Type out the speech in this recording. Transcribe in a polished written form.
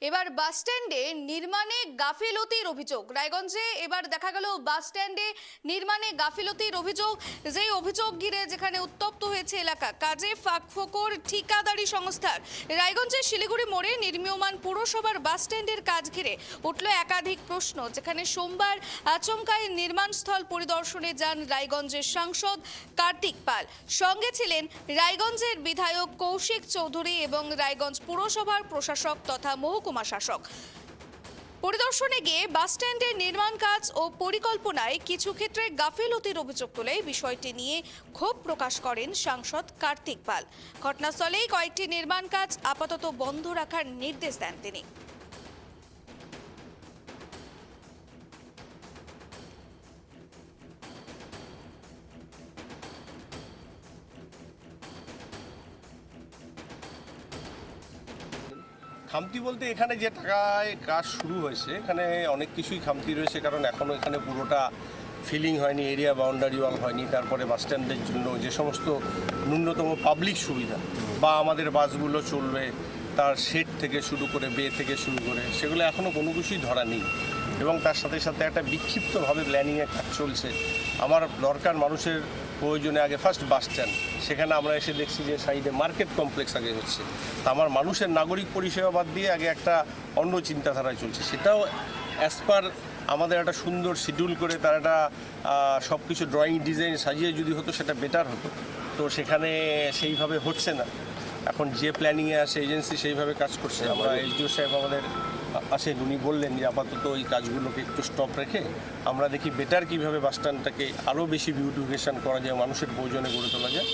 এবার বাস স্ট্যান্ডে নির্মাণে গাফিলতির অভিযোগ। রায়গঞ্জে এবার দেখা গেল বাস স্ট্যান্ডে নির্মাণে গাফিলতির অভিযোগ, যেই অভিযোগ ঘিরে যেখানে উত্তপ্ত হয়েছে এলাকা। কাজে ফাঁকফোকর ঠিকাদারি সংস্থার। রায়গঞ্জের শিলিগুড়ি মোড়ে নির্মীয়মান পুরসভার বাস স্ট্যান্ডের কাজ ঘিরে উঠল একাধিক প্রশ্ন, যেখানে সোমবার আচমকায় নির্মাণস্থল পরিদর্শনে যান রায়গঞ্জের সাংসদ কার্তিক পাল। সঙ্গে ছিলেন রায়গঞ্জের বিধায়ক কৌশিক চৌধুরী এবং রায়গঞ্জ পুরসভার প্রশাসক তথা মহকুমা শাসক। পরিদর্শনে গিয়ে বাস স্ট্যান্ডের নির্মাণ কাজ ও পরিকল্পনায় কিছু ক্ষেত্রে গাফিলতির অভিযোগ তুলে বিষয়টি নিয়ে ক্ষোভ প্রকাশ করেন সাংসদ কার্তিক পাল। ঘটনাস্থলেই কয়েকটি নির্মাণ কাজ আপাতত বন্ধ রাখার নির্দেশ দেন তিনি। খামতি বলতে এখানে যে টাকায় কাজ শুরু হয়েছে এখানে অনেক কিছুই খামতি রয়েছে, কারণ এখনও এখানে পুরোটা ফিলিং হয়নি, এরিয়া বাউন্ডারি ওয়াল হয়নি। তারপরে বাস স্ট্যান্ডের জন্য যে সমস্ত ন্যূনতম পাবলিক সুবিধা বা আমাদের বাসগুলো চলবে তার শেড থেকে শুরু করে বে থেকে শুরু করে সেগুলো এখনও কোনো কিছুই ধরা নেই। এবং তার সাথে সাথে একটা বিক্ষিপ্তভাবে প্ল্যানিংয়ে কাজ চলছে। আমার দরকার মানুষের প্রয়োজনে আগে ফার্স্ট বাস স্ট্যান্ড, সেখানে আমরা এসে দেখছি যে সাইডে মার্কেট কমপ্লেক্স আগে হচ্ছে। তা আমার মানুষের নাগরিক পরিষেবা বাদ দিয়ে আগে একটা অন্য চিন্তাধারায় চলছে, সেটাও অ্যাজ পার আমাদের একটা সুন্দর শিডিউল করে তার একটা সব কিছু ড্রয়িং ডিজাইন সাজিয়ে যদি হতো সেটা বেটার হতো। তো সেখানে সেইভাবে হচ্ছে না। এখন যে প্ল্যানিংয়ে আসে এজেন্সি সেইভাবে কাজ করছে। আমরা এসডিও সাহেব আমাদের আসেন, উনি বললেন যে আপাতত এই কাজগুলোকে একটু স্টপ রেখে আমরা দেখি বেটার কীভাবে বাস স্ট্যান্ডটাকে আরও বেশি বিউটিফিকেশন করা যায়, মানুষের প্রয়োজনে গড়ে তোলা যায়।